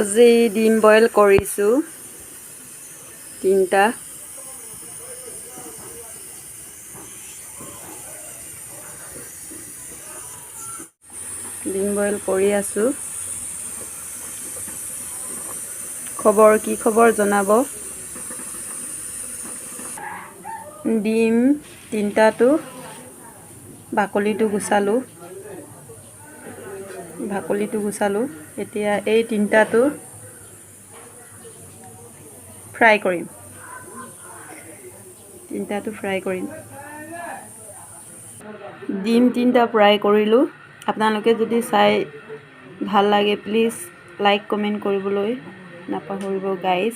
আজি ডিম বইল কৰিছোঁ 3টা। ডিম বইল কৰি আছোঁ। খবৰ কি খবৰ জনাব। ডিম 3টাটো বাকলিটো গুচালোঁ। এতিয়া এই 3টাটো ফ্ৰাই কৰিম। ডিম 3টা ফ্ৰাই কৰিলোঁ। আপোনালোকে যদি চাই ভাল লাগে প্লিজ লাইক কমেণ্ট কৰিবলৈ নাপাহৰিব গাইজ।